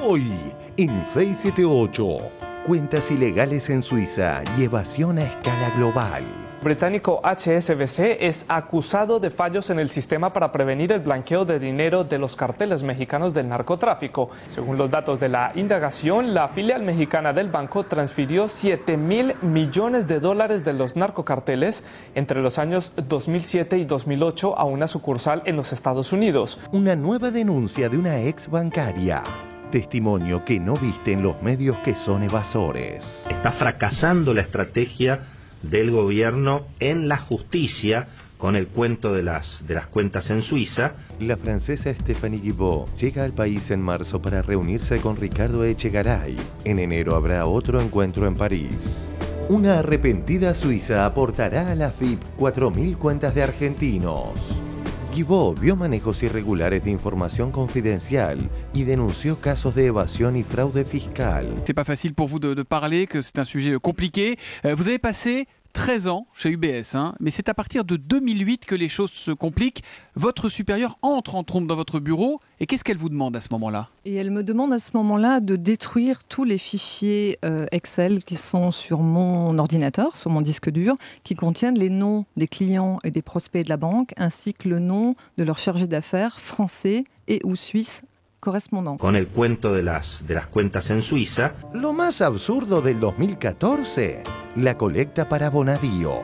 Hoy, en 678, cuentas ilegales en Suiza y evasión a escala global. El británico HSBC es acusado de fallos en el sistema para prevenir el blanqueo de dinero de los carteles mexicanos del narcotráfico. Según los datos de la indagación, la filial mexicana del banco transfirió $7.000 millones de los narcocarteles entre los años 2007 y 2008 a una sucursal en los Estados Unidos. Una nueva denuncia de una ex bancaria. Testimonio que no viste en los medios que son evasores. Está fracasando la estrategia del gobierno en la justicia con el cuento de las cuentas en Suiza. La francesa Stéphanie Guibault llega al país en marzo para reunirse con Ricardo Echegaray. En enero habrá otro encuentro en París. Una arrepentida suiza aportará a la FIP 4.000 cuentas de argentinos. Guibault vio manejos irregulares de información confidencial y denunció casos de evasión y fraude fiscal. C'est pas facile pour vous de parler, que c'est un sujet compliqué. Vous avez passé 13 ans chez UBS, mais c'est à partir de 2008 que les choses se compliquent. Votre supérieure entre en trompe dans votre bureau, et qu'est-ce qu'elle vous demande à ce moment-là? Et elle me demande à ce moment-là de détruire tous les fichiers Excel qui sont sur mon ordinateur, sur mon disque dur, qui contiennent les noms des clients et des prospects de la banque, ainsi que le nom de leur chargé d'affaires français et ou suisse correspondant. Con el cuento de las cuentas en Suiza. Lo más absurdo del 2014, la colecta para Bonadío.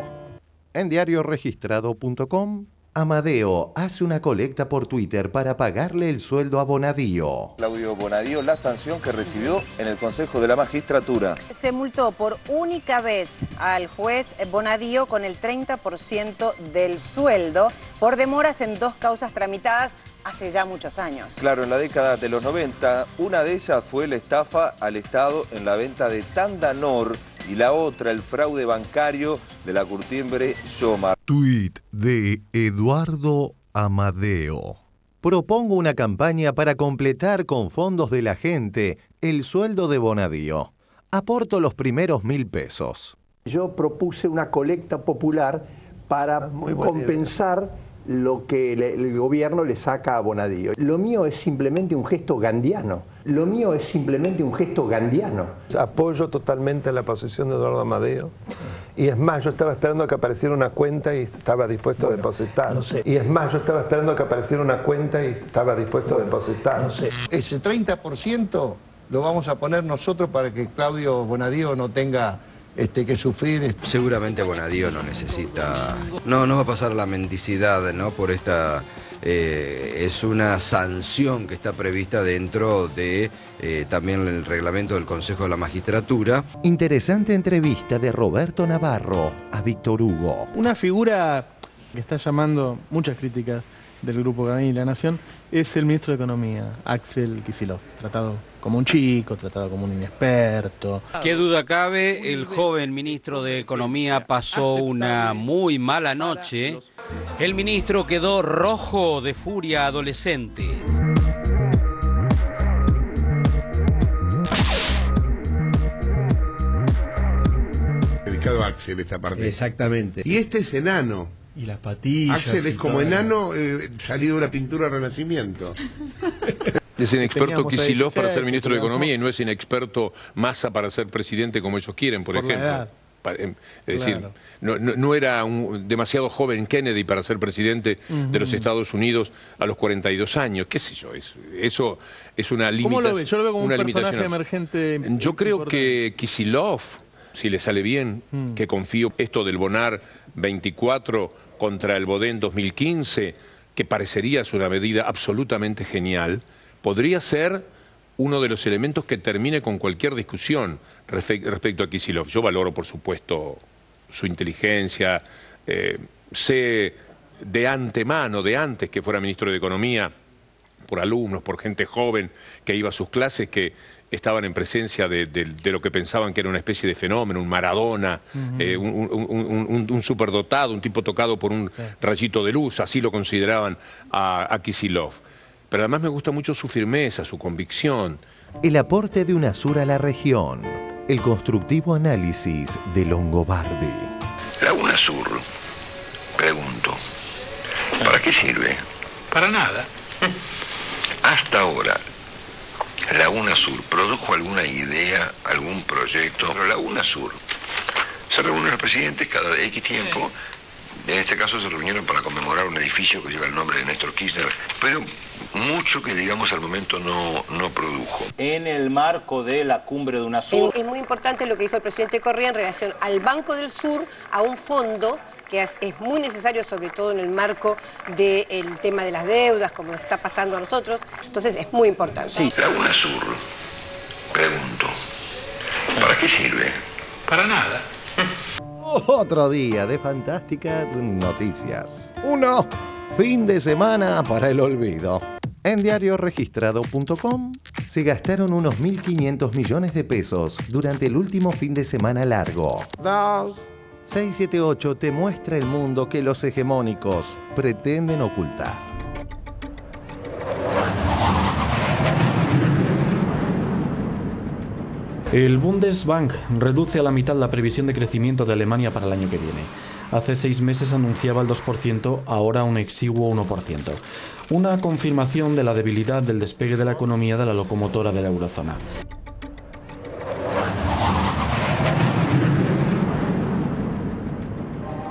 En diarioregistrado.com, Amadeo hace una colecta por Twitter para pagarle el sueldo a Bonadío. Claudio Bonadío, la sanción que recibió en el Consejo de la Magistratura. Se multó por única vez al juez Bonadío con el 30% del sueldo por demoras en 2 causas tramitadas hace ya muchos años. Claro, en la década de los 90, una de ellas fue la estafa al Estado en la venta de Tandanor y la otra, el fraude bancario de la curtiembre Yomar. Tweet de Eduardo Amadeo. Propongo una campaña para completar con fondos de la gente el sueldo de Bonadío. Aporto los primeros 1.000 pesos. Yo propuse una colecta popular para compensar lo que el gobierno le saca a Bonadío. Lo mío es simplemente un gesto gandiano. Apoyo totalmente la posición de Eduardo Amadeo. Y es más, yo estaba esperando que apareciera una cuenta y estaba dispuesto a depositar. No sé. Ese 30% lo vamos a poner nosotros para que Claudio Bonadío no tenga que sufrir. Seguramente Bonadío no necesita, no va a pasar la mendicidad, ¿no? Por esta, es una sanción que está prevista dentro de también el reglamento del Consejo de la Magistratura. Interesante entrevista de Roberto Navarro a Víctor Hugo. Una figura que está llamando muchas críticas del Grupo Clarín y La Nación es el ministro de Economía, Axel Kicillof, tratado como un chico, tratado como un inexperto. Qué duda cabe, el joven ministro de Economía pasó una muy mala noche. El ministro quedó rojo de furia adolescente. Dedicado a Axel esta parte. Exactamente. Y este es enano. Y las patillas. Axel es como enano salido de la pintura Renacimiento. Es inexperto Kicillof para ser ministro de Economía y no es inexperto Massa para ser presidente como ellos quieren, por ejemplo. Es decir, no era demasiado joven Kennedy para ser presidente de los Estados Unidos a los 42 años. ¿Qué sé yo? Eso es una limitación. ¿Cómo lo ve? Yo lo veo como un personaje emergente. Yo creo que Kicillof, si le sale bien, que confío esto del Bonar 24 contra el Bodén 2015, que parecería ser una medida absolutamente genial, podría ser uno de los elementos que termine con cualquier discusión respecto a Kicillof. Yo valoro, por supuesto, su inteligencia, sé de antemano, de antes que fuera ministro de Economía, por alumnos, por gente joven que iba a sus clases, que estaban en presencia de lo que pensaban que era una especie de fenómeno, un Maradona, un superdotado, un tipo tocado por un rayito de luz, así lo consideraban a Kicillof. Pero además me gusta mucho su firmeza, su convicción. El aporte de UNASUR a la región. El constructivo análisis de Longobardi. La UNASUR, pregunto, ¿para qué sirve? Para nada. Hasta ahora, la UNASUR produjo alguna idea, algún proyecto, pero la UNASUR se reúnen los presidentes cada X tiempo. En este caso se reunieron para conmemorar un edificio que lleva el nombre de Néstor Kirchner, pero mucho que digamos al momento no produjo. En el marco de la cumbre de UNASUR. Es muy importante lo que dijo el presidente Correa en relación al Banco del Sur, a un fondo que es muy necesario, sobre todo en el marco del tema de las deudas, como nos está pasando a nosotros. Entonces es muy importante. Sí. La UNASUR, pregunto, ¿para qué sirve? Para nada. Otro día de fantásticas noticias. Uno, fin de semana para el olvido. En diarioregistrado.com se gastaron unos 1.500 millones de pesos durante el último fin de semana largo. 678 te muestra el mundo que los hegemónicos pretenden ocultar. El Bundesbank reduce a la mitad la previsión de crecimiento de Alemania para el año que viene. Hace 6 meses anunciaba el 2%, ahora un exiguo 1%. Una confirmación de la debilidad del despegue de la economía de la locomotora de la eurozona.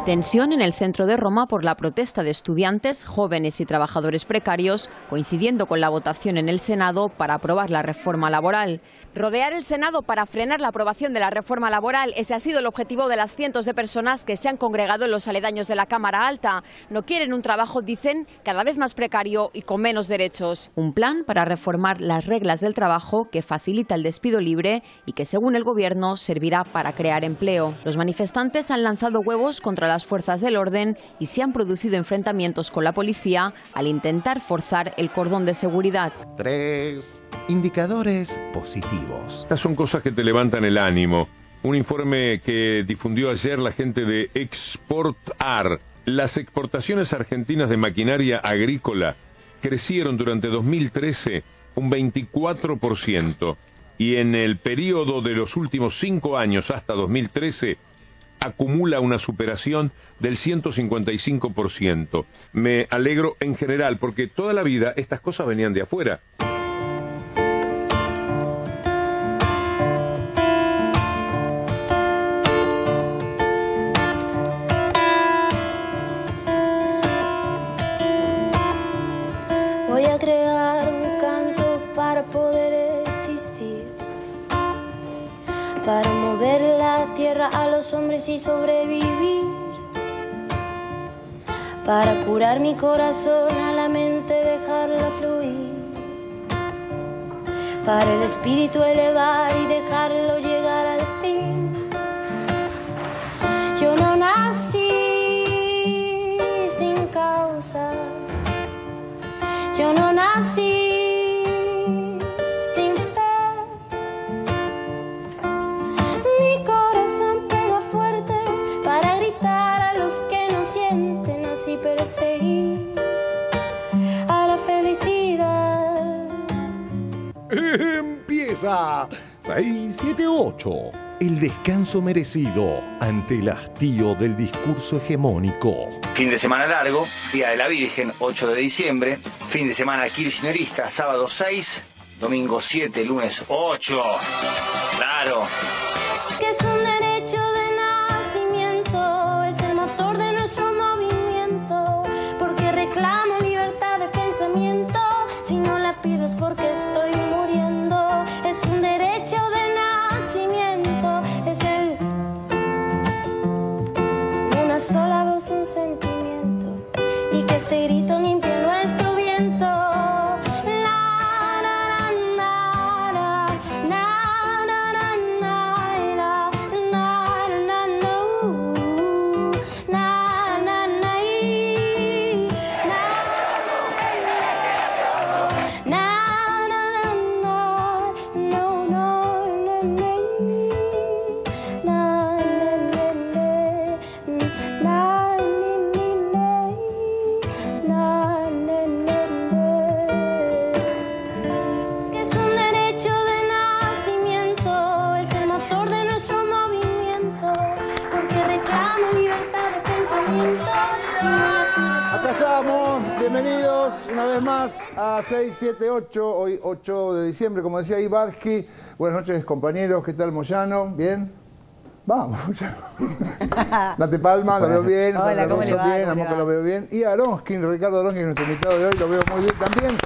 Tensión en el centro de Roma por la protesta de estudiantes, jóvenes y trabajadores precarios, coincidiendo con la votación en el Senado para aprobar la reforma laboral. Rodear el Senado para frenar la aprobación de la reforma laboral, ese ha sido el objetivo de las cientos de personas que se han congregado en los aledaños de la Cámara Alta. No quieren un trabajo, dicen, cada vez más precario y con menos derechos. Un plan para reformar las reglas del trabajo que facilita el despido libre y que, según el gobierno, servirá para crear empleo. Los manifestantes han lanzado huevos contra las fuerzas del orden y se han producido enfrentamientos con la policía al intentar forzar el cordón de seguridad. 3. Indicadores positivos. Estas son cosas que te levantan el ánimo. Un informe que difundió ayer la gente de Exportar. Las exportaciones argentinas de maquinaria agrícola crecieron durante 2013 un 24% y en el periodo de los últimos 5 años hasta 2013 acumula una superación del 155%. Me alegro en general porque toda la vida estas cosas venían de afuera. Voy a crear un canto para poder existir, para mover la tierra a los hombres y sobrevivir, para curar mi corazón a la mente, dejarla fluir, para el espíritu elevar y dejarlo llegar al fin. Yo no nací sin causa, yo no nací sin fe. Mi corazón pega fuerte para gritar a los que no sienten, así perseguir a la felicidad. Empieza 678. El descanso merecido ante el hastío del discurso hegemónico. Fin de semana largo, Día de la Virgen, 8 de diciembre. Fin de semana kirchnerista, sábado 6, domingo 7, lunes 8. Claro. Que es un derecho de nacimiento, es el motor de nuestro movimiento, porque reclamo libertad de pensamiento. Si no la pido es porque estoy muriendo. Es un derecho de nacimiento, es el una sola voz, un sentimiento, y que ese grito limpie nuestro viento. Una vez más a 678, hoy 8 de diciembre, como decía Ibarski. Buenas noches, compañeros. ¿Qué tal, Moyano? ¿Bien? Vamos, Moyano. Date palma, lo veo bien. Hola, ¿cómo le va? Bien, a Moca lo veo bien. Y a Aronskin, Ricardo Aronskin, nuestro invitado de hoy, lo veo muy bien también.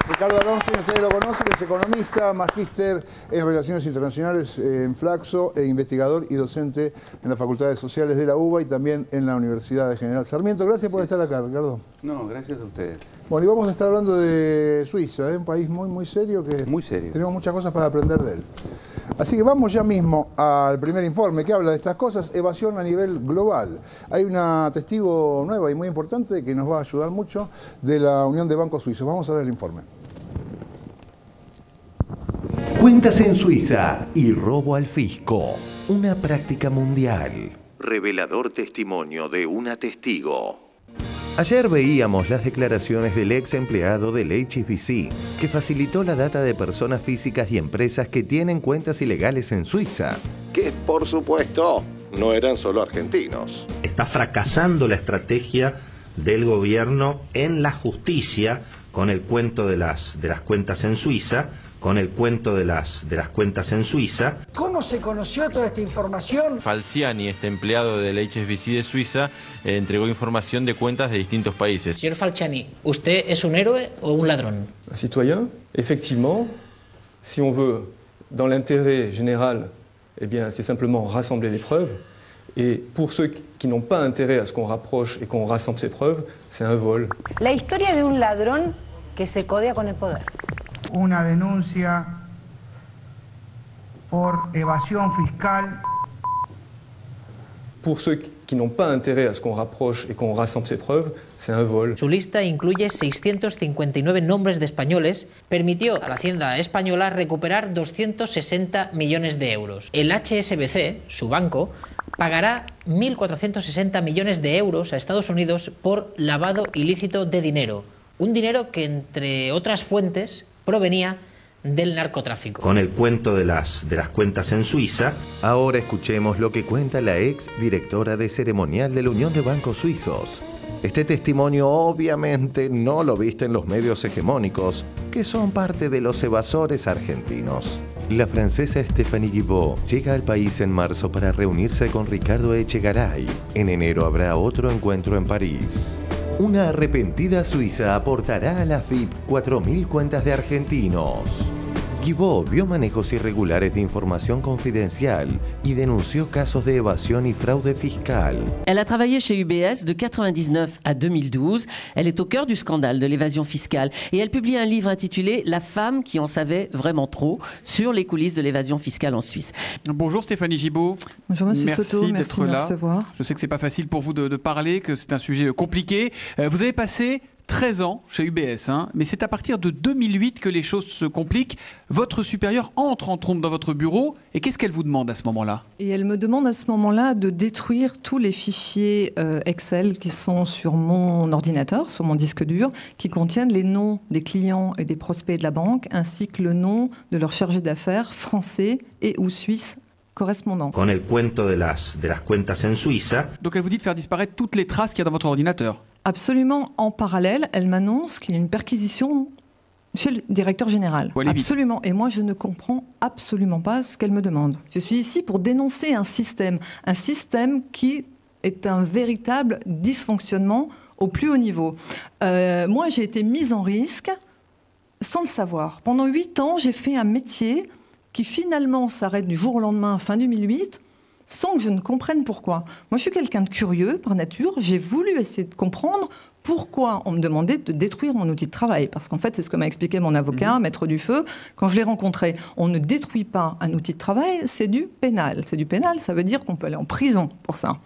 Ricardo Aronskin, ustedes lo conocen, es economista, magíster en Relaciones Internacionales en Flaxo, e investigador y docente en las Facultades Sociales de la UBA y también en la Universidad de General Sarmiento. Gracias por estar acá, Ricardo. No, gracias a ustedes. Bueno, y vamos a estar hablando de Suiza, un país muy serio que muy serio. Tenemos muchas cosas para aprender de él. Así que vamos ya mismo al primer informe que habla de estas cosas, evasión a nivel global. Hay una testigo nueva y muy importante que nos va a ayudar mucho de la Unión de Bancos Suizos. Vamos a ver el informe. Cuentas en Suiza y robo al fisco. Una práctica mundial. Revelador testimonio de una testigo. Ayer veíamos las declaraciones del ex empleado del HSBC, que facilitó la data de personas físicas y empresas que tienen cuentas ilegales en Suiza, que por supuesto no eran solo argentinos. Está fracasando la estrategia del gobierno en la justicia con el cuento de las cuentas en Suiza, ¿Cómo se conoció toda esta información? Falciani, este empleado del HSBC de Suiza, entregó información de cuentas de distintos países. Señor Falciani, ¿usted es un héroe o un ladrón? Un citoyen, effectivement, si on veut, dans l'intérêt général, eh bien, c'est simplement rassembler les preuves. Et pour ceux qui n'ont pas intérêt à ce qu'on rapproche et qu'on rassemble ces preuves, c'est un vol. La historia de un ladrón que se codea con el poder. Una denuncia por evasión fiscal. Pour ceux qui n'ont pas intérêt à ce qu'on rapproche et qu'on rassemble ces preuves, c'est un vol. Su lista incluye 659 nombres de españoles. Permitió a la Hacienda española recuperar 260 millones de euros. El HSBC, su banco, pagará 1.460 millones de euros a Estados Unidos por lavado ilícito de dinero. Un dinero que, entre otras fuentes, provenía del narcotráfico. Con el cuento de las cuentas en Suiza. Ahora escuchemos lo que cuenta la ex directora de ceremonial de la Unión de Bancos Suizos. Este testimonio obviamente no lo viste en los medios hegemónicos, que son parte de los evasores argentinos. La francesa Stéphanie Guibault llega al país en marzo para reunirse con Ricardo Echegaray. En enero habrá otro encuentro en París. Una arrepentida suiza aportará a la FIP 4.000 cuentas de argentinos. Guibault vio manejos irregulares de información confidencial y denunció casos de evasión y fraude fiscal. Elle a travaillé chez UBS de 1999 à 2012. Elle est au cœur du scandale de l'évasion fiscale et elle publie un livre intitulé « La femme qui en savait vraiment trop » sur les coulisses de l'évasion fiscale en Suisse. Bonjour Stéphanie Guibault. Bonjour Monsieur Merci Soto, merci d'être de me là. recevoir. Je sais que c'est pas facile pour vous de parler, que c'est un sujet compliqué. Vous avez passé 13 ans chez UBS, mais c'est à partir de 2008 que les choses se compliquent. Votre supérieure entre en trompe dans votre bureau, et qu'est-ce qu'elle vous demande à ce moment-là? Et elle me demande à ce moment-là de détruire tous les fichiers Excel qui sont sur mon ordinateur, sur mon disque dur, qui contiennent les noms des clients et des prospects de la banque, ainsi que le nom de leur chargé d'affaires français et ou suisse correspondant. Con el cuento de las cuentas en Suiza. Donc elle vous dit de faire disparaître toutes les traces qu'il y a dans votre ordinateur. Absolument. En parallèle, elle m'annonce qu'il y a une perquisition chez le directeur général. Absolument. Et moi, je ne comprends absolument pas ce qu'elle me demande. Je suis ici pour dénoncer un système qui est un véritable dysfonctionnement au plus haut niveau. Moi, j'ai été mise en risque sans le savoir. Pendant 8 ans, j'ai fait un métier qui finalement s'arrête du jour au lendemain, fin 2008, sans que je ne comprenne pourquoi. Moi, je suis quelqu'un de curieux par nature. J'ai voulu essayer de comprendre pourquoi on me demandait de détruire mon outil de travail. Parce qu'en fait, c'est ce que m'a expliqué mon avocat, Maître Dufeu, quand je l'ai rencontré. On ne détruit pas un outil de travail, c'est du pénal. C'est du pénal, ça veut dire qu'on peut aller en prison pour ça.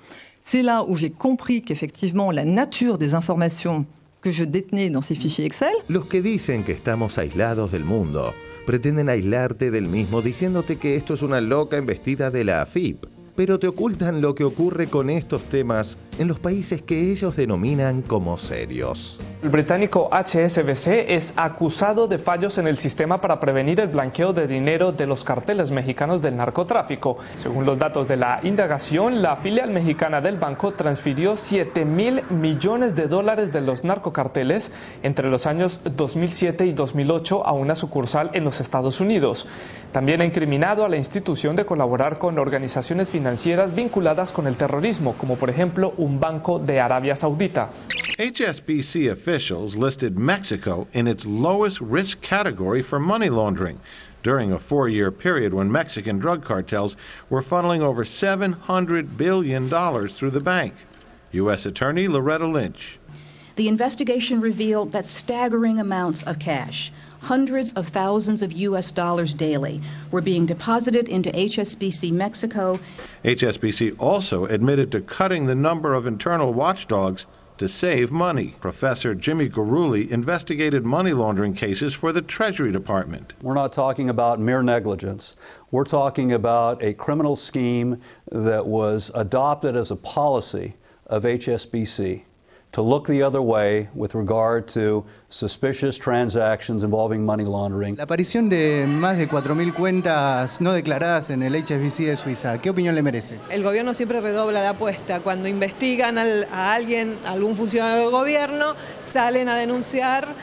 C'est là où j'ai compris qu'effectivement, la nature des informations que je détenais dans ces fichiers Excel... Los que dicen que estamos aislados del mundo pretenden aislarte del mismo diciéndote que esto es una loca embestida de la AFIP. Pero te ocultan lo que ocurre con estos temas en los países que ellos denominan como serios. El británico HSBC es acusado de fallos en el sistema para prevenir el blanqueo de dinero de los carteles mexicanos del narcotráfico. Según los datos de la indagación, la filial mexicana del banco transfirió $7.000 millones de los narcocarteles entre los años 2007 y 2008 a una sucursal en los Estados Unidos. También ha incriminado a la institución de colaborar con organizaciones financieras vinculadas con el terrorismo, como por ejemplo un banco de Arabia Saudita. HSBC officials listed Mexico in its lowest risk category for money laundering during a 4-year period when Mexican drug cartels were funneling over $700 billion through the bank. U.S. Attorney Loretta Lynch. The investigation revealed that staggering amounts of cash, hundreds of thousands of U.S. dollars daily, were being deposited into HSBC Mexico. HSBC also admitted to cutting the number of internal watchdogs to save money. Professor Jimmy Guruli investigated money laundering cases for the Treasury Department. We're not talking about mere negligence. We're talking about a criminal scheme that was adopted as a policy of HSBC to look the other way with regard to suspicious transactions involving money laundering. La aparición de más de 4.000 cuentas no declaradas en el HSBC de Suiza, ¿qué opinión le merece? El gobierno siempre redobla la apuesta. Cuando investigan a alguien, a algún funcionario del gobierno, salen a denunciar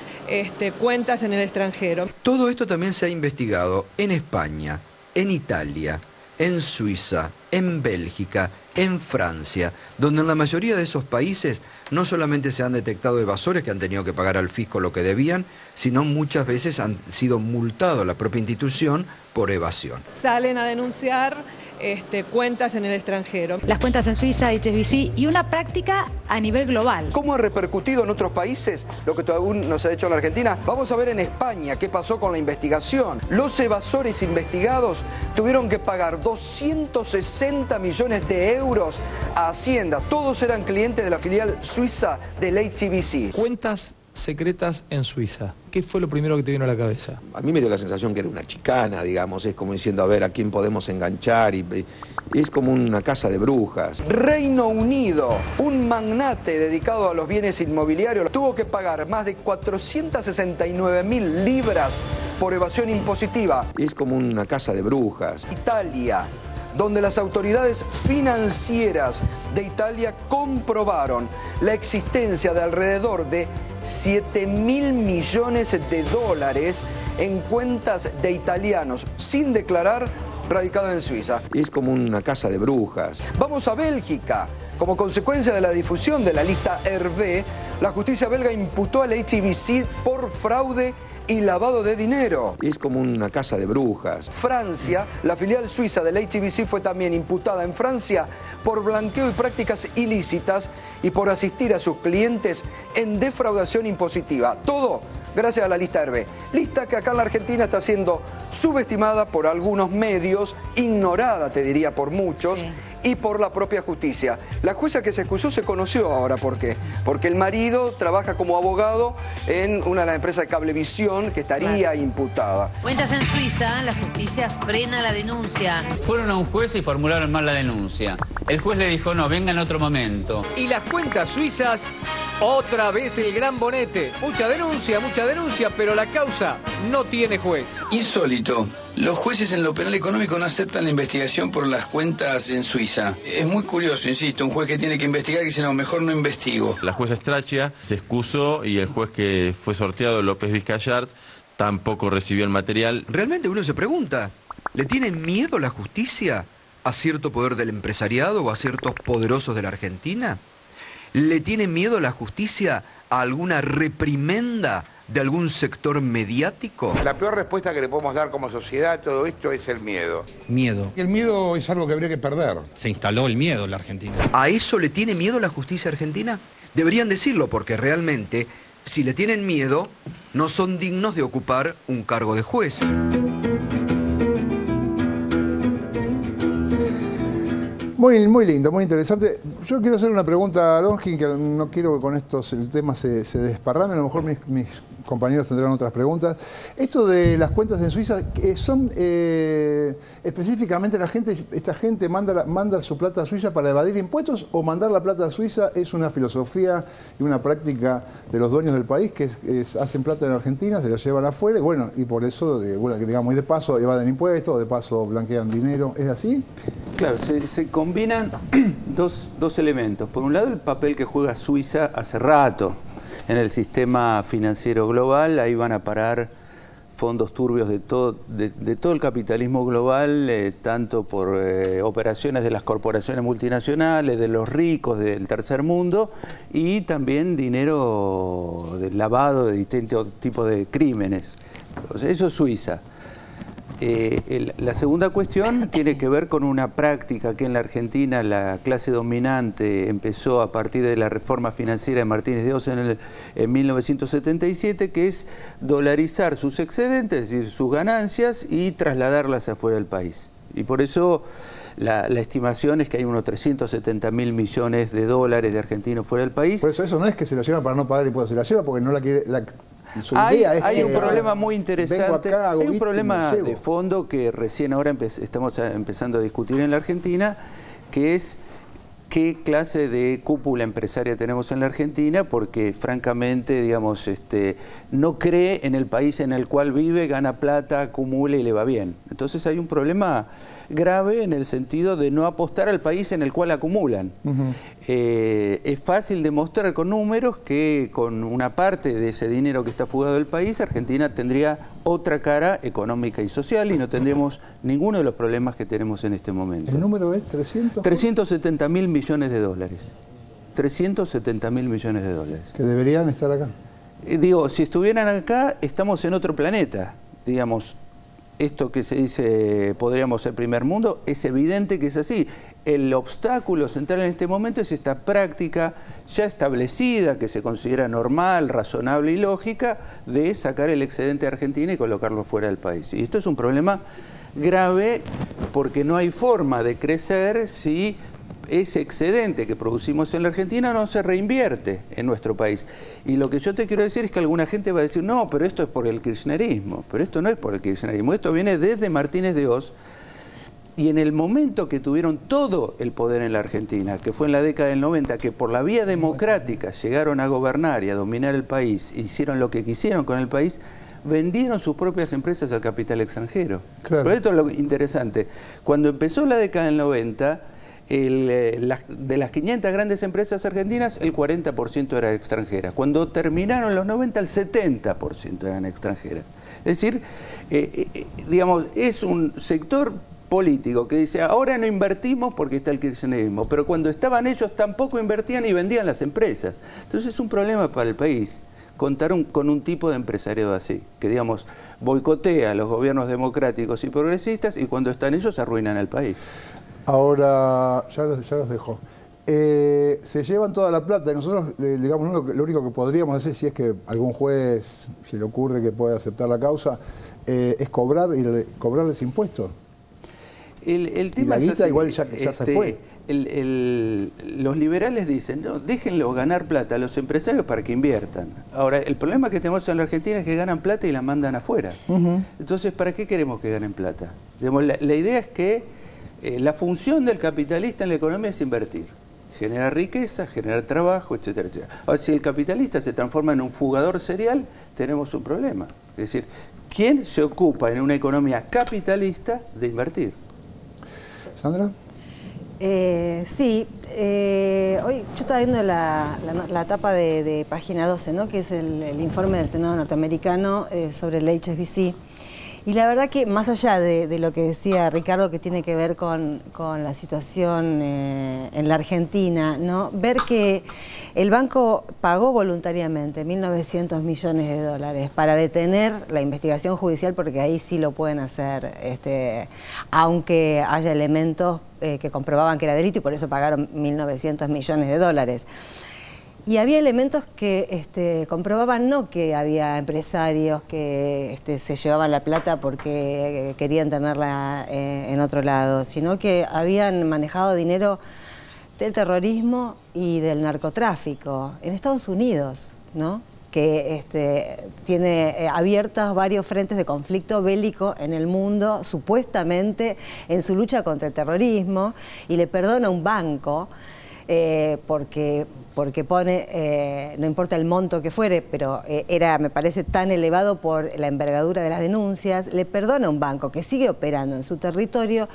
cuentas en el extranjero. Todo esto también se ha investigado en España, en Italia, en Suiza, en Bélgica, en Francia, donde en la mayoría de esos países no solamente se han detectado evasores que han tenido que pagar al fisco lo que debían, sino muchas veces han sido multados la propia institución por evasión. Salen a denunciar cuentas en el extranjero. Las cuentas en Suiza, HSBC y una práctica a nivel global. ¿Cómo ha repercutido en otros países lo que aún no se ha hecho en la Argentina? Vamos a ver en España qué pasó con la investigación. Los evasores investigados tuvieron que pagar 260 millones de euros a Hacienda. Todos eran clientes de la filial suiza del HSBC. Cuentas secretas en Suiza. ¿Qué fue lo primero que te vino a la cabeza? A mí me dio la sensación que era una chicana, digamos, es como diciendo, a ver, a quién podemos enganchar, y es como una casa de brujas. Reino Unido, un magnate dedicado a los bienes inmobiliarios, tuvo que pagar más de 469.000 libras por evasión impositiva. Es como una casa de brujas. Italia, donde las autoridades financieras de Italia comprobaron la existencia de alrededor de 7.000 millones de dólares en cuentas de italianos sin declarar radicados en Suiza. Es como una casa de brujas. Vamos a Bélgica. Como consecuencia de la difusión de la lista Hervé, la justicia belga imputó al HSBC por fraude y lavado de dinero. Es como una casa de brujas. Francia, la filial suiza del HSBC fue también imputada en Francia por blanqueo y prácticas ilícitas y por asistir a sus clientes en defraudación impositiva. Todo gracias a la lista Hervé. Lista que acá en la Argentina está siendo subestimada por algunos medios, ignorada, te diría, por muchos. Sí. Y por la propia justicia. La jueza que se excusó se conoció ahora. ¿Por qué? Porque el marido trabaja como abogado en una de las empresas de Cablevisión que estaría imputada. Cuentas en Suiza, la justicia frena la denuncia. Fueron a un juez y formularon mal la denuncia. El juez le dijo, no, venga en otro momento. Y las cuentas suizas, otra vez el gran bonete. Mucha denuncia, pero la causa no tiene juez. Insólito. Los jueces en lo penal económico no aceptan la investigación por las cuentas en Suiza. Es muy curioso, insisto, un juez que tiene que investigar que dice, no, mejor no investigo. La jueza Strachia se excusó y el juez que fue sorteado, López Vizcayart, tampoco recibió el material. Realmente uno se pregunta, ¿le tiene miedo la justicia a cierto poder del empresariado o a ciertos poderosos de la Argentina? ¿Le tiene miedo la justicia a alguna reprimenda de algún sector mediático? La peor respuesta que le podemos dar como sociedad a todo esto es el miedo. Miedo. El miedo es algo que habría que perder. Se instaló el miedo en la Argentina. ¿A eso le tiene miedo la justicia argentina? Deberían decirlo, porque realmente, si le tienen miedo, no son dignos de ocupar un cargo de juez. Muy lindo, muy interesante. Yo quiero hacer una pregunta a Longin, que no quiero que con esto el tema se desparrame, a lo mejor mis compañeros tendrán otras preguntas. Esto de las cuentas en Suiza, ¿son específicamente esta gente manda su plata a Suiza para evadir impuestos, o mandar la plata a Suiza es una filosofía y una práctica de los dueños del país que hacen plata en Argentina, se la llevan afuera, y por eso, digamos, y de paso evaden impuestos, de paso blanquean dinero? ¿Es así? Claro, se combinan dos elementos. Por un lado, el papel que juega Suiza hace rato en el sistema financiero global. Ahí van a parar fondos turbios de todo el capitalismo global, tanto por operaciones de las corporaciones multinacionales, de los ricos del tercer mundo, y también dinero lavado de distintos tipos de crímenes. O sea, eso es Suiza. La segunda cuestión tiene que ver con una práctica que en la Argentina la clase dominante empezó a partir de la reforma financiera de Martínez de Oz en 1977, que es dolarizar sus excedentes, es decir, sus ganancias, y trasladarlas afuera del país. Y por eso la estimación es que hay unos 370.000 millones de dólares de argentinos fuera del país. Por eso no es que se la llevan para no pagar impuestos, se la lleva porque no la quiere... Hay un problema muy interesante, hay un problema de fondo que recién ahora estamos empezando a discutir en la Argentina, que es qué clase de cúpula empresaria tenemos en la Argentina, porque francamente, digamos, no cree en el país en el cual vive, gana plata, acumula y le va bien. Entonces hay un problema grave en el sentido de no apostar al país en el cual acumulan. Es fácil demostrar con números que con una parte de ese dinero que está fugado del país, Argentina tendría otra cara económica y social y no tendríamos ninguno de los problemas que tenemos en este momento. ¿El número es 300? 370.000 millones de dólares. 370.000 millones de dólares. Que deberían estar acá. Digo, si estuvieran acá, estamos en otro planeta. Digamos, esto que se dice podríamos ser primer mundo, es evidente que es así. El obstáculo central en este momento es esta práctica ya establecida, que se considera normal, razonable y lógica, de sacar el excedente de Argentina y colocarlo fuera del país. Y esto es un problema grave porque no hay forma de crecer si ese excedente que producimos en la Argentina no se reinvierte en nuestro país. Y lo que yo te quiero decir es que alguna gente va a decir, no, pero esto es por el kirchnerismo. Pero esto no es por el kirchnerismo, esto viene desde Martínez de Oz. Y en el momento que tuvieron todo el poder en la Argentina, que fue en la década del 90, que por la vía democrática llegaron a gobernar y a dominar el país, hicieron lo que quisieron con el país, vendieron sus propias empresas al capital extranjero. Claro. Pero esto es lo interesante. Cuando empezó la década del 90, de las 500 grandes empresas argentinas, el 40% era extranjera. Cuando terminaron los 90, el 70% eran extranjeras. Es decir, digamos, es un sector político que dice, ahora no invertimos porque está el kirchnerismo, pero cuando estaban ellos tampoco invertían y vendían las empresas. Entonces es un problema para el país contar con un tipo de empresariado así, que digamos, boicotea a los gobiernos democráticos y progresistas y cuando están ellos arruinan el país. Ahora, ya los dejo. Se llevan toda la plata y nosotros, digamos, lo único que podríamos hacer, si es que algún juez se le ocurre que puede aceptar la causa, es cobrarles impuestos. El tema y la guita es así, igual ya se fue. Los liberales dicen, no, déjenlos ganar plata a los empresarios para que inviertan. Ahora, el problema que tenemos en la Argentina es que ganan plata y la mandan afuera. Entonces, ¿para qué queremos que ganen plata? Digamos, la idea es que la función del capitalista en la economía es invertir, generar riqueza, generar trabajo, etcétera, etcétera. Ahora, si el capitalista se transforma en un fugador serial, tenemos un problema. Es decir, ¿quién se ocupa en una economía capitalista de invertir? ¿Sandra? Sí, hoy yo estaba viendo la tapa de página 12, ¿no? Que es el informe del Senado norteamericano sobre el HSBC. Y la verdad que más allá de lo que decía Ricardo, que tiene que ver con la situación en la Argentina, ¿no? Ver que el banco pagó voluntariamente 1.900 millones de dólares para detener la investigación judicial, porque ahí sí lo pueden hacer, aunque haya elementos que comprobaban que era delito, y por eso pagaron 1.900 millones de dólares. Y había elementos que comprobaban no que había empresarios que se llevaban la plata porque querían tenerla en otro lado, sino que habían manejado dinero del terrorismo y del narcotráfico en Estados Unidos, ¿no? Que tiene abiertos varios frentes de conflicto bélico en el mundo, supuestamente en su lucha contra el terrorismo, y le perdona un banco porque pone, no importa el monto que fuere, pero era, me parece, tan elevado por la envergadura de las denuncias, le perdona a un banco que sigue operando en su territorio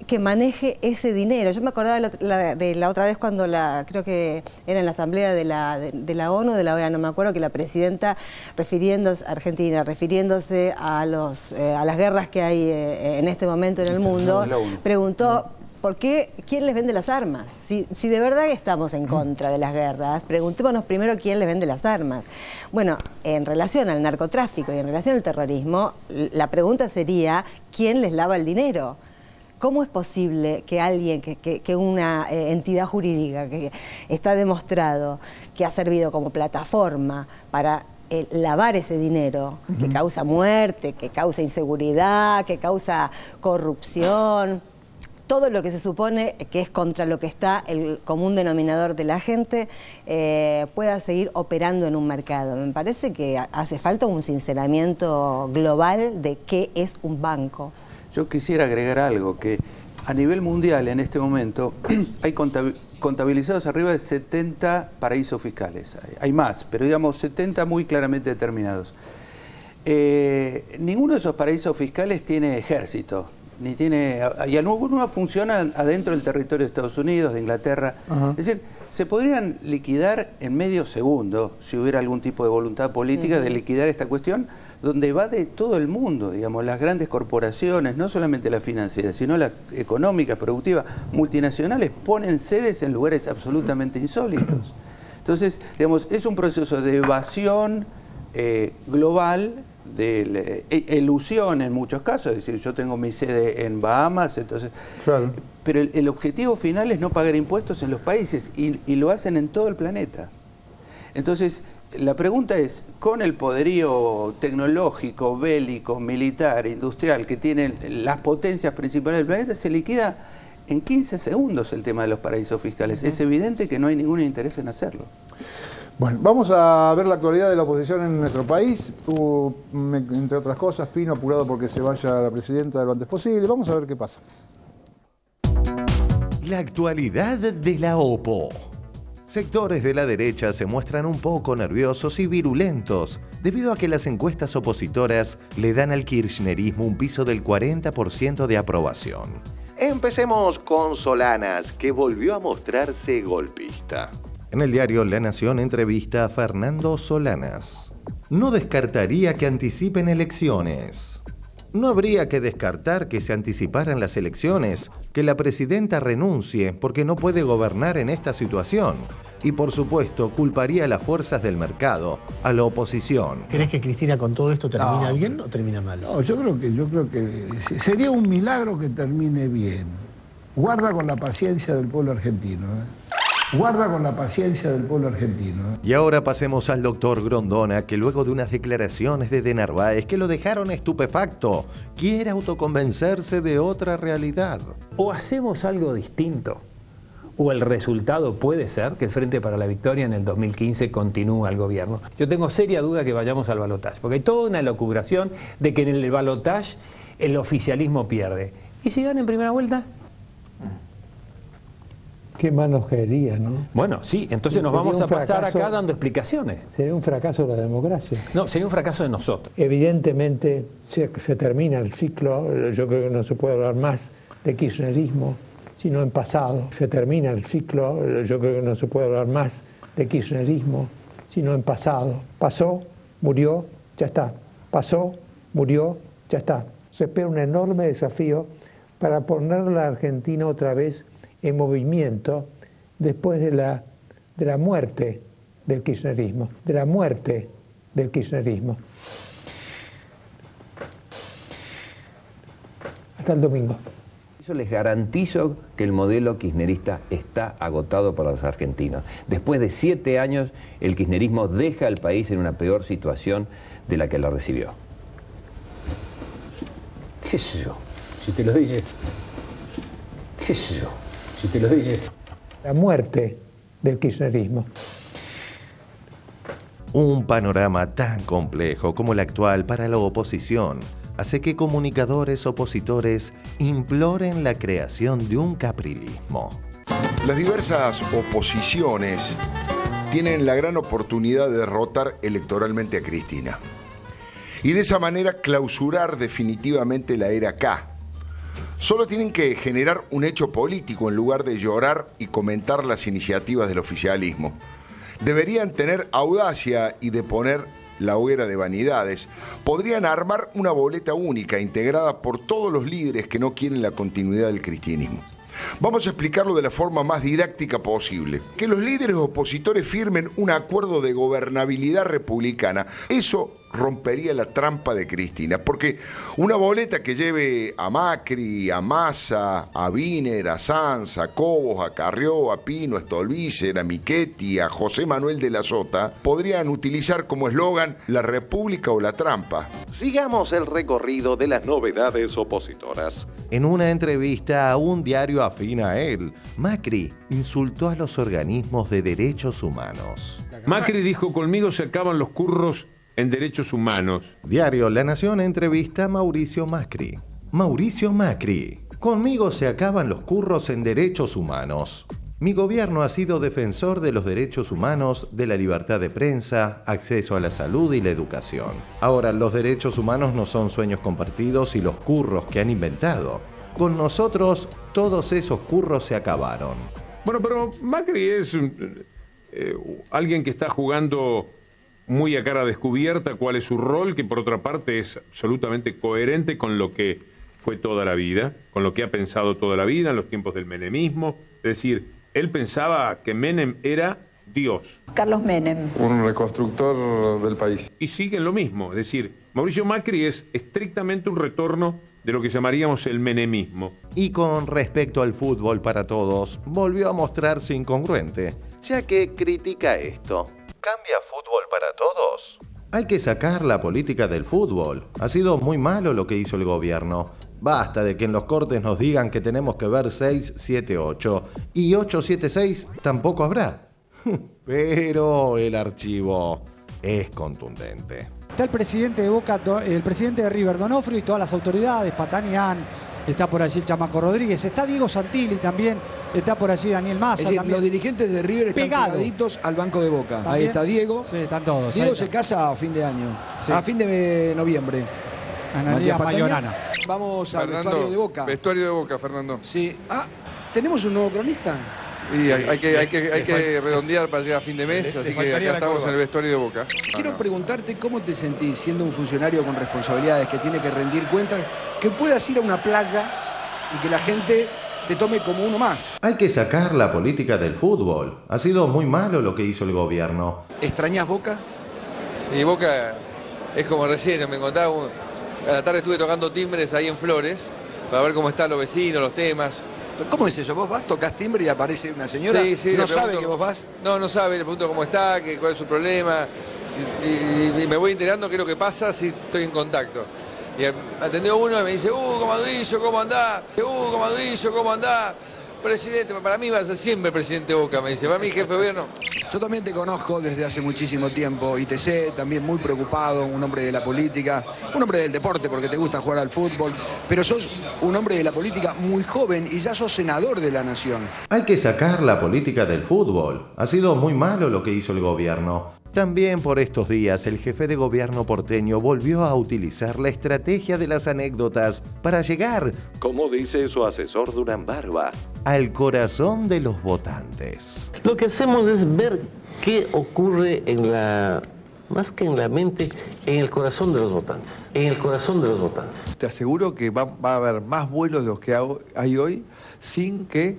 que maneje ese dinero. Yo me acordaba de la otra vez cuando creo que era en la asamblea de la ONU, de la OEA, no me acuerdo, que la presidenta, Argentina, refiriéndose a las guerras que hay en este momento en el mundo, preguntó: ¿por qué? ¿Quién les vende las armas? Si de verdad estamos en contra de las guerras, preguntémonos primero quién les vende las armas. Bueno, en relación al narcotráfico y en relación al terrorismo, la pregunta sería: ¿quién les lava el dinero? ¿Cómo es posible que alguien, que una entidad jurídica que está demostrado que ha servido como plataforma para lavar ese dinero, que causa muerte, que causa inseguridad, que causa corrupción, todo lo que se supone que es contra lo que está el común denominador de la gente, pueda seguir operando en un mercado? Me parece que hace falta un sinceramiento global de qué es un banco. Yo quisiera agregar algo, que a nivel mundial en este momento hay contabilizados arriba de 70 paraísos fiscales. Hay más, pero digamos 70 muy claramente determinados. Ninguno de esos paraísos fiscales tiene ejército, ni tiene, y algunos funcionan adentro del territorio de Estados Unidos, de Inglaterra. Es decir, se podrían liquidar en medio segundo, si hubiera algún tipo de voluntad política de liquidar esta cuestión, donde va de todo el mundo, digamos, las grandes corporaciones, no solamente las financieras, sino las económicas, productivas, multinacionales, ponen sedes en lugares absolutamente insólitos. Entonces, digamos, es un proceso de evasión global, de elusión en muchos casos, es decir, yo tengo mi sede en Bahamas, entonces... Claro. Pero el objetivo final es no pagar impuestos en los países, y lo hacen en todo el planeta. Entonces, la pregunta es, con el poderío tecnológico, bélico, militar, industrial que tienen las potencias principales del planeta, se liquida en 15 segundos el tema de los paraísos fiscales. Es evidente que no hay ningún interés en hacerlo. Bueno, vamos a ver la actualidad de la oposición en nuestro país. Entre otras cosas, Pino apurado porque se vaya la presidenta lo antes posible. Vamos a ver qué pasa. La actualidad de la OPO. Sectores de la derecha se muestran un poco nerviosos y virulentos debido a que las encuestas opositoras le dan al kirchnerismo un piso del 40% de aprobación. Empecemos con Solanas, que volvió a mostrarse golpista. En el diario La Nación entrevista a Fernando Solanas. No descartaría que anticipen elecciones. No habría que descartar que se anticiparan las elecciones, que la presidenta renuncie porque no puede gobernar en esta situación. Y por supuesto, culparía a las fuerzas del mercado, a la oposición. ¿Crees que Cristina con todo esto termina bien o termina mal? No, yo creo que sería un milagro que termine bien. Guarda con la paciencia del pueblo argentino, Guarda con la paciencia del pueblo argentino. Y ahora pasemos al doctor Grondona, que luego de unas declaraciones de De Narváez que lo dejaron estupefacto, quiere autoconvencerse de otra realidad. O hacemos algo distinto, o el resultado puede ser que el Frente para la Victoria en el 2015 continúe al gobierno. Yo tengo seria duda que vayamos al balotaje, porque hay toda una elucubración de que en el balotaje el oficialismo pierde. ¿Y si gana en primera vuelta? Qué mal nos caería, ¿no? Bueno, sí, entonces nos vamos a pasar acá dando explicaciones. Sería un fracaso de la democracia. No, sería un fracaso de nosotros. Evidentemente se termina el ciclo, yo creo que no se puede hablar más de kirchnerismo, sino en pasado. Se termina el ciclo, yo creo que no se puede hablar más de kirchnerismo, sino en pasado. Pasó, murió, ya está. Pasó, murió, ya está. Se espera un enorme desafío para poner a la Argentina otra vez en movimiento después de la muerte del kirchnerismo, Hasta el domingo. Yo les garantizo que el modelo kirchnerista está agotado para los argentinos. Después de 7 años, el kirchnerismo deja al país en una peor situación de la que la recibió. ¿Qué sé yo? Si te lo dice... ¿Qué sé yo? Si te lo dice... La muerte del kirchnerismo. Un panorama tan complejo como el actual para la oposición hace que comunicadores opositores imploren la creación de un caprilismo. Las diversas oposiciones tienen la gran oportunidad de derrotar electoralmente a Cristina y de esa manera clausurar definitivamente la era K. Solo tienen que generar un hecho político en lugar de llorar y comentar las iniciativas del oficialismo. Deberían tener audacia y deponer la hoguera de vanidades. Podrían armar una boleta única integrada por todos los líderes que no quieren la continuidad del cristianismo. Vamos a explicarlo de la forma más didáctica posible. Que los líderes opositores firmen un acuerdo de gobernabilidad republicana. Eso rompería la trampa de Cristina, porque una boleta que lleve a Macri, a Massa, a Wiener, a Sanz, a Cobos, a Carrió, a Pino, a Stolbizer, a Michetti, a José Manuel de la Sota, podrían utilizar como eslogan la república o la trampa. Sigamos el recorrido de las novedades opositoras. En una entrevista a un diario afín a él, Macri insultó a los organismos de derechos humanos. Macri dijo: conmigo se acaban los curros en derechos humanos. Diario La Nación entrevista a Mauricio Macri. Mauricio Macri: conmigo se acaban los curros en derechos humanos. Mi gobierno ha sido defensor de los derechos humanos, de la libertad de prensa, acceso a la salud y la educación. Ahora, los derechos humanos no son sueños compartidos y los curros que han inventado. Con nosotros, todos esos curros se acabaron. Bueno, pero Macri es alguien que está jugando muy a cara descubierta cuál es su rol, que por otra parte es absolutamente coherente con lo que fue toda la vida, con lo que ha pensado toda la vida en los tiempos del menemismo. Es decir, él pensaba que Menem era Dios. Carlos Menem. Un reconstructor del país. Y siguen lo mismo, es decir, Mauricio Macri es estrictamente un retorno de lo que llamaríamos el menemismo. Y con respecto al fútbol para todos, volvió a mostrarse incongruente, ya que critica esto. ¿Cambia fútbol para todos? Hay que sacar la política del fútbol. Ha sido muy malo lo que hizo el gobierno. Basta de que en los cortes nos digan que tenemos que ver 678 y 876 tampoco habrá. Pero el archivo es contundente. Está el presidente de Boca, el presidente de River, Donofrio, y todas las autoridades, Patanian, está por allí el Chamaco Rodríguez, está Diego Santilli también, está por allí Daniel Massa. Es decir, también. Los dirigentes de River están pegaditos al banco de Boca. ¿También? Ahí está Diego. Sí, están todos. Diego se casa a fin de año, sí. A fin de noviembre. Matías Mayorana. Vamos al vestuario de Boca. Vestuario de Boca, Fernando. Sí. Ah, ¿tenemos un nuevo cronista? Sí, hay que redondear para llegar a fin de mes, así que acá estamos en el vestuario de Boca. Quiero preguntarte cómo te sentís siendo un funcionario con responsabilidades, que tiene que rendir cuentas, que puedas ir a una playa y que la gente te tome como uno más. Hay que sacar la política del fútbol. Ha sido muy malo lo que hizo el gobierno. ¿Extrañás Boca? Y Boca es como recién, me contaba, a la tarde estuve tocando timbres ahí en Flores, para ver cómo están los vecinos, los temas. ¿Cómo es eso? ¿Vos vas, tocas timbre y aparece una señora? Sí, ¿No sabe que vos vas? No sabe, le pregunto cómo está, cuál es su problema, y me voy enterando qué es lo que pasa si estoy en contacto. Y atendió uno y me dice: Comadrillo, ¿cómo andás? Comadrillo, ¿cómo andás? Presidente, para mí va a ser siempre presidente Boca, me dice. Para mí, jefe de gobierno. Yo también te conozco desde hace muchísimo tiempo y te sé también muy preocupado, un hombre de la política, un hombre del deporte porque te gusta jugar al fútbol, pero sos un hombre de la política muy joven y ya sos senador de la nación. Hay que sacar la política del fútbol. Ha sido muy malo lo que hizo el gobierno. También por estos días el jefe de gobierno porteño volvió a utilizar la estrategia de las anécdotas para llegar, como dice su asesor Durán Barba, al corazón de los votantes. Lo que hacemos es ver qué ocurre más que en la mente, en el corazón de los votantes. En el corazón de los votantes. Te aseguro que va a haber más vuelos de los que hay hoy sin que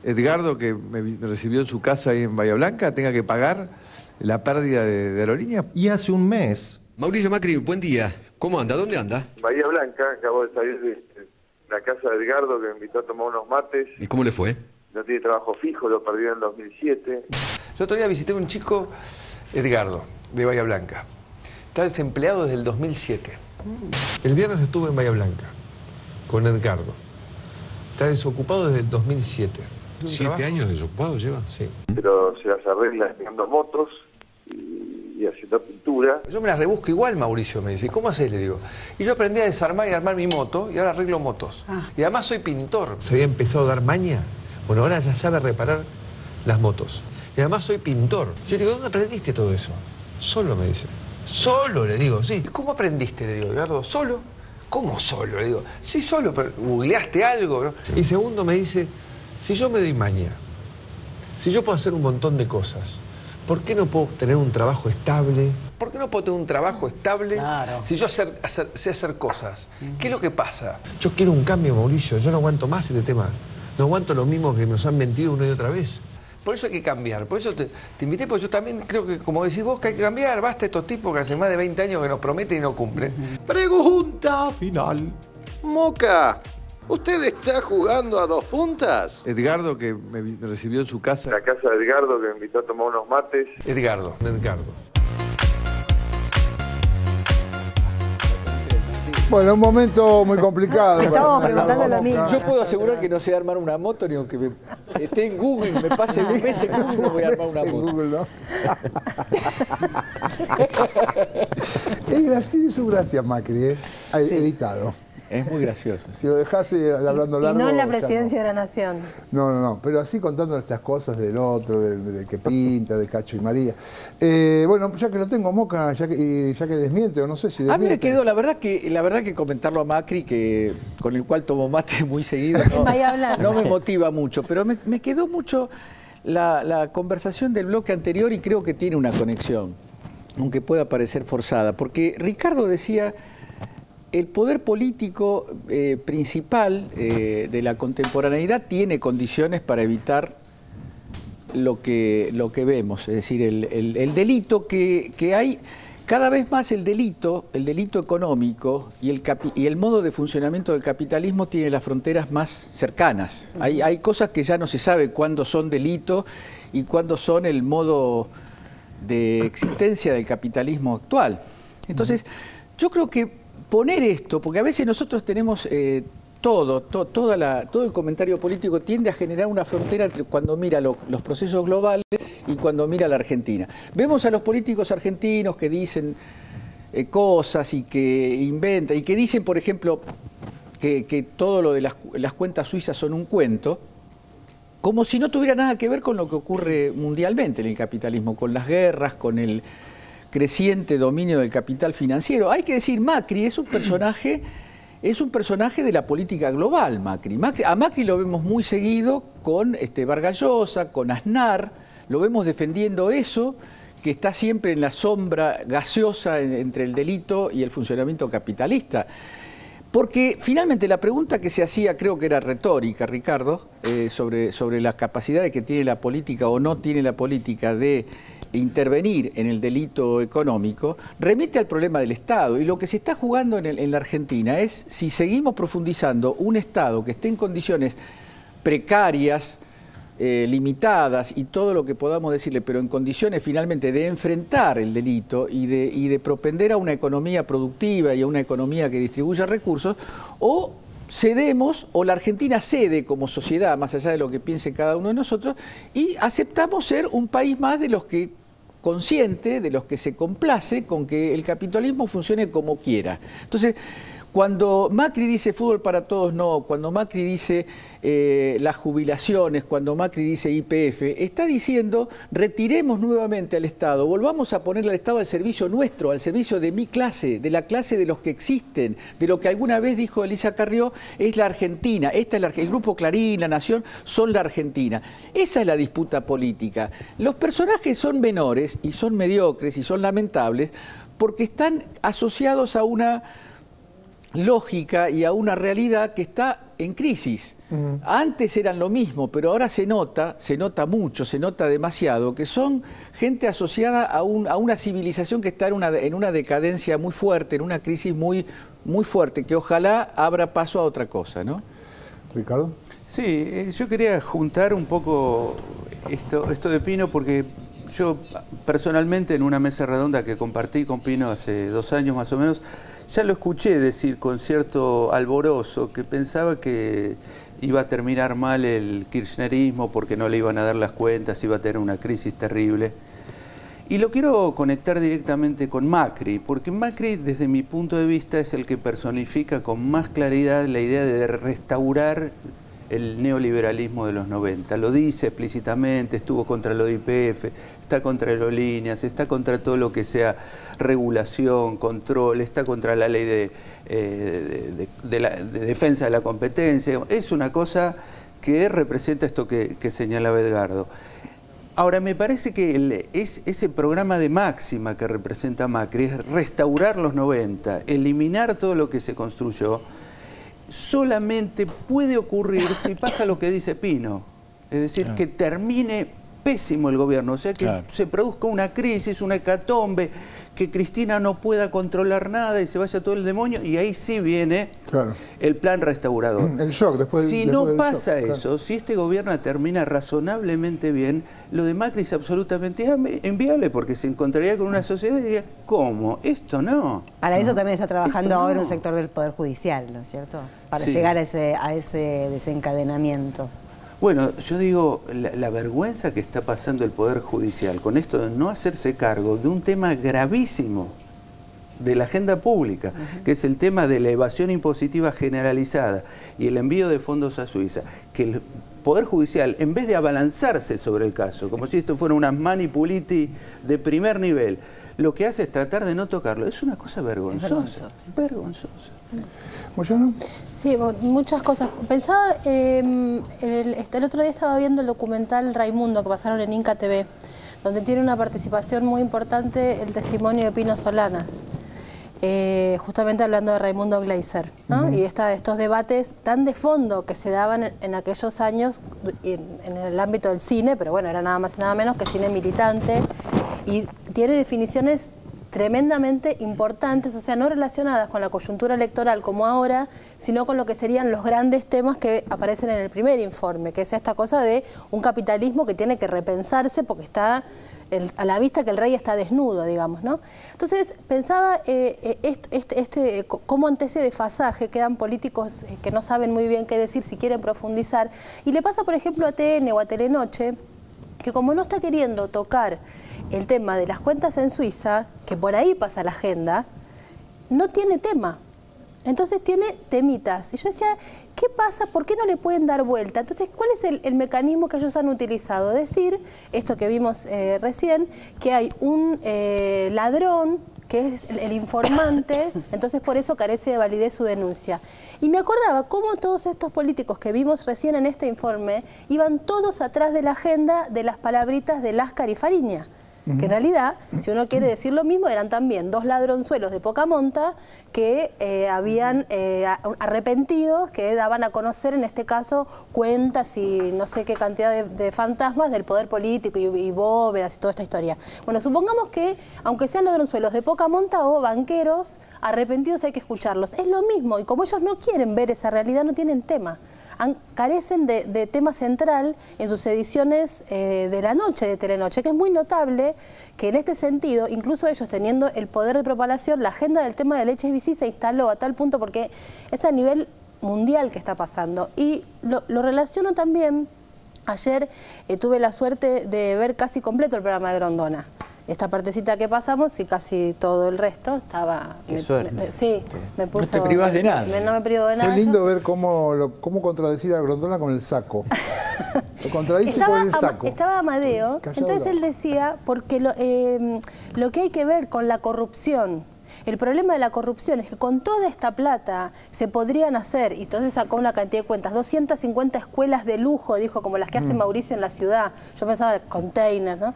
Edgardo, que me recibió en su casa ahí en Bahía Blanca, tenga que pagar la pérdida de aerolínea. Y hace un mes... Mauricio Macri, buen día. ¿Cómo anda? ¿Dónde anda? Bahía Blanca, acabo de salir la casa de Edgardo, que me invitó a tomar unos mates. ¿Y cómo le fue? No tiene trabajo fijo, lo perdió en el 2007. Yo otro día visité a un chico, Edgardo, de Bahía Blanca. Está desempleado desde el 2007. El viernes estuve en Bahía Blanca con Edgardo. Está desocupado desde el 2007. 7 años desocupado lleva. Sí. Pero se las arregla haciendo motos y haciendo pintura. Yo me las rebusco igual, Mauricio, me dice. ¿Cómo haces? Le digo. Y yo aprendí a desarmar y armar mi moto y ahora arreglo motos. Y además soy pintor. Se había empezado a dar maña. Bueno, ahora ya sabe reparar las motos. Y además soy pintor. Yo le digo, ¿dónde aprendiste todo eso? Solo, me dice. Solo, le digo, sí. ¿Cómo aprendiste? Le digo, Edgardo, ¿solo? ¿Cómo solo? Le digo, sí, solo, pero ¿googleaste algo? ¿No? Y segundo me dice, si yo me doy maña, si yo puedo hacer un montón de cosas, ¿por qué no puedo tener un trabajo estable? ¿Por qué no puedo tener un trabajo estable si yo sé hacer cosas? ¿Qué es lo que pasa? Yo quiero un cambio, Mauricio. Yo no aguanto más este tema. No aguanto lo mismo que nos han mentido una y otra vez. Por eso hay que cambiar. Por eso te invité, porque yo también creo que, como decís vos, que hay que cambiar. Basta estos tipos que hace más de 20 años que nos prometen y no cumplen. Pregunta final. Moca, ¿usted está jugando a 2 puntas? Edgardo, que me recibió en su casa. La casa de Edgardo, que me invitó a tomar unos mates. Edgardo. Bueno, un momento muy complicado. Estamos preguntando lo mismo. Yo puedo asegurar que no sé armar una moto, ni aunque esté en Google, me pase un mes en Google, no voy a armar una moto. Google, ¿no? Tiene su gracia Macri, editado. Es muy gracioso. Si lo dejase hablando largo... Y no en la presidencia de la Nación. No. Pero así contando estas cosas del otro, del que pinta, de Cacho y María. Bueno, ya que lo tengo, Moca, ya que desmiente, o no sé si desmiente. A mí me quedó, la verdad que comentarlo a Macri, con el cual tomo mate muy seguido, no me motiva mucho. Pero me quedó mucho la conversación del bloque anterior y creo que tiene una conexión, aunque pueda parecer forzada. Porque Ricardo decía... El poder político principal de la contemporaneidad tiene condiciones para evitar lo que vemos, es decir, el delito que hay, cada vez más el delito económico y el modo de funcionamiento del capitalismo tiene las fronteras más cercanas. Hay cosas que ya no se sabe cuándo son delito y cuándo son el modo de existencia del capitalismo actual. Entonces, yo creo que poner esto, porque a veces nosotros tenemos todo el comentario político tiende a generar una frontera entre cuando mira los procesos globales y cuando mira la Argentina. Vemos a los políticos argentinos que dicen cosas y que inventan, y que dicen, por ejemplo, que todo lo de las cuentas suizas son un cuento, como si no tuviera nada que ver con lo que ocurre mundialmente en el capitalismo, con las guerras, con el creciente dominio del capital financiero. Hay que decir, Macri es un personaje de la política global, Macri. A Macri lo vemos muy seguido con Vargas Llosa, con Aznar, lo vemos defendiendo eso, que está siempre en la sombra gaseosa entre el delito y el funcionamiento capitalista. Porque finalmente la pregunta que se hacía, creo que era retórica, Ricardo, sobre las capacidades que tiene la política o no tiene la política de intervenir en el delito económico, remite al problema del Estado. Y lo que se está jugando en la Argentina es si seguimos profundizando un Estado que esté en condiciones precarias, limitadas y todo lo que podamos decirle, pero en condiciones finalmente de enfrentar el delito y de propender a una economía productiva y a una economía que distribuya recursos, o cedemos, o la Argentina cede como sociedad, más allá de lo que piense cada uno de nosotros, y aceptamos ser un país más de los que consciente, de los que se complace con que el capitalismo funcione como quiera. Entonces, cuando Macri dice fútbol para todos, no, cuando Macri dice las jubilaciones, cuando Macri dice YPF, está diciendo retiremos nuevamente al Estado, volvamos a poner al Estado al servicio nuestro, al servicio de mi clase, de la clase de los que existen, de lo que alguna vez dijo Elisa Carrió, es la Argentina, esta es el Grupo Clarín, La Nación, son la Argentina. Esa es la disputa política. Los personajes son menores y son mediocres y son lamentables porque están asociados a lógica y a una realidad que está en crisis. Antes eran lo mismo, pero ahora se nota mucho, se nota demasiado, que son gente asociada a una civilización que está en una decadencia muy fuerte, en una crisis muy fuerte, que ojalá abra paso a otra cosa, ¿no? Ricardo. Sí, yo quería juntar un poco esto de Pino, porque yo personalmente en una mesa redonda que compartí con Pino hace 2 años más o menos, ya lo escuché decir con cierto alborozo que pensaba que iba a terminar mal el kirchnerismo porque no le iban a dar las cuentas, iba a tener una crisis terrible. Y lo quiero conectar directamente con Macri, porque Macri, desde mi punto de vista, es el que personifica con más claridad la idea de restaurar el neoliberalismo de los 90. Lo dice explícitamente, estuvo contra lo de YPF, está contra aerolíneas, está contra todo lo que sea regulación, control, está contra la ley de defensa de la competencia. Es una cosa que representa esto que señalaba Edgardo. Ahora, me parece que ese programa de máxima que representa Macri es restaurar los 90, eliminar todo lo que se construyó, solamente puede ocurrir si pasa lo que dice Pino. Es decir, que termine pésimo el gobierno, o sea, que se produzca una crisis, una hecatombe, que Cristina no pueda controlar nada y se vaya todo el demonio, y ahí sí viene el plan restaurador. El shock, después si después no del pasa shock, eso, si este gobierno termina razonablemente bien, lo de Macri es absolutamente inviable, porque se encontraría con una sociedad y diría, ¿cómo? Esto no. Para eso también está trabajando ahora un sector del Poder Judicial, ¿no es cierto? Para llegar a ese desencadenamiento. Bueno, yo digo, la vergüenza que está pasando el Poder Judicial con esto de no hacerse cargo de un tema gravísimo de la agenda pública, que es el tema de la evasión impositiva generalizada y el envío de fondos a Suiza, que el Poder Judicial, en vez de abalanzarse sobre el caso, como si esto fuera unas manipuliti de primer nivel, lo que hace es tratar de no tocarlo. Es una cosa vergonzosa. Vergonzosa. ¿Moyano? Sí, muchas cosas. Pensaba, el otro día estaba viendo el documental Raimundo que pasaron en Inca TV, donde tiene una participación muy importante el testimonio de Pino Solanas, justamente hablando de Raimundo Gleiser, ¿no? Y estos debates tan de fondo que se daban en aquellos años en el ámbito del cine, pero bueno, era nada más y nada menos que cine militante, y tiene definiciones tremendamente importantes, o sea, no relacionadas con la coyuntura electoral como ahora, sino con lo que serían los grandes temas que aparecen en el primer informe, que es esta cosa de un capitalismo que tiene que repensarse porque está a la vista que el rey está desnudo, digamos, ¿no? Entonces, pensaba cómo ante ese desfasaje quedan políticos que no saben muy bien qué decir si quieren profundizar, y le pasa, por ejemplo, a TN o a Telenoche, que como no está queriendo tocar el tema de las cuentas en Suiza, que por ahí pasa la agenda, no tiene tema. Entonces tiene temitas. Y yo decía, ¿qué pasa? ¿Por qué no le pueden dar vuelta? Entonces, ¿cuál es el mecanismo que ellos han utilizado? Decir, esto que vimos recién, que hay un ladrón que es el informante, entonces por eso carece de validez su denuncia. Y me acordaba cómo todos estos políticos que vimos recién en este informe iban todos atrás de la agenda de las palabritas de Láscar y Fariña. Que en realidad, si uno quiere decir lo mismo, eran también 2 ladronzuelos de poca monta que habían arrepentidos, que daban a conocer, en este caso, cuentas y no sé qué cantidad de fantasmas del poder político y bóvedas y toda esta historia. Bueno, supongamos que, aunque sean ladronzuelos de poca monta o banqueros, arrepentidos hay que escucharlos. Es lo mismo, y como ellos no quieren ver esa realidad, no tienen tema. Carecen de tema central en sus ediciones de la noche, de Telenoche, que es muy notable que en este sentido, incluso ellos teniendo el poder de propalación, la agenda del tema del HSBC se instaló a tal punto porque es a nivel mundial que está pasando. Y lo relaciono también, ayer tuve la suerte de ver casi completo el programa de Grondona. Esta partecita que pasamos y casi todo el resto estaba... Sí, me puso... No te privás de nada. No me privo de nada. Fue lindo ver cómo contradecir a Grondona con el saco. Lo contradice con el saco. Estaba Amadeo, entonces él decía, porque lo que hay que ver con la corrupción, el problema de la corrupción es que con toda esta plata se podrían hacer, y entonces sacó una cantidad de cuentas, 250 escuelas de lujo, dijo, como las que hace Mauricio en la ciudad. Yo pensaba containers, ¿no?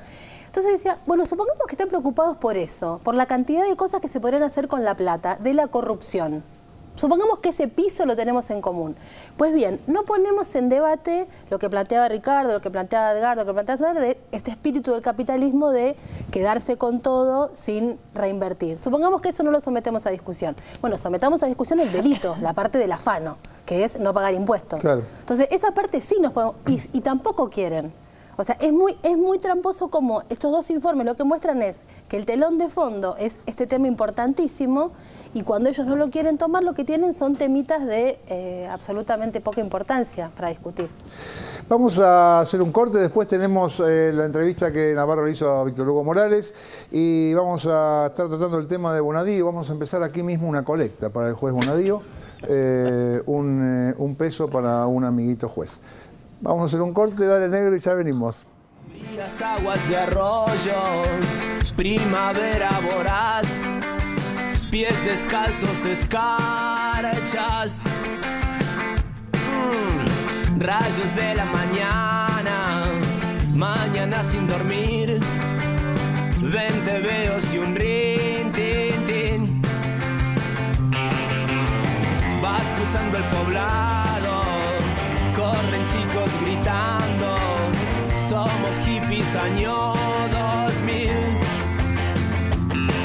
Entonces decía, bueno, supongamos que estén preocupados por eso, por la cantidad de cosas que se podrían hacer con la plata, de la corrupción. Supongamos que ese piso lo tenemos en común. Pues bien, no ponemos en debate lo que planteaba Ricardo, lo que planteaba Edgardo, lo que planteaba César, de este espíritu del capitalismo de quedarse con todo sin reinvertir. Supongamos que eso no lo sometemos a discusión. Bueno, sometamos a discusión el delito, la parte del afano, que es no pagar impuestos. Claro. Entonces, esa parte sí nos podemos... Y tampoco quieren. O sea, es muy tramposo como estos dos informes lo que muestran es que el telón de fondo es este tema importantísimo y cuando ellos no lo quieren tomar, lo que tienen son temitas de absolutamente poca importancia para discutir. Vamos a hacer un corte, después tenemos la entrevista que Navarro le hizo a Víctor Hugo Morales y vamos a estar tratando el tema de Bonadío. Vamos a empezar aquí mismo una colecta para el juez Bonadío, un peso para un amiguito juez. Vamos a hacer un corte, dale negro y ya venimos. Miras aguas de arroyo, primavera voraz, pies descalzos, escarchas, rayos de la mañana, mañana sin dormir, 20 veos y un rin, tin, tin. Vas cruzando el poblado, corren chicos gritando, somos hippies año 2000.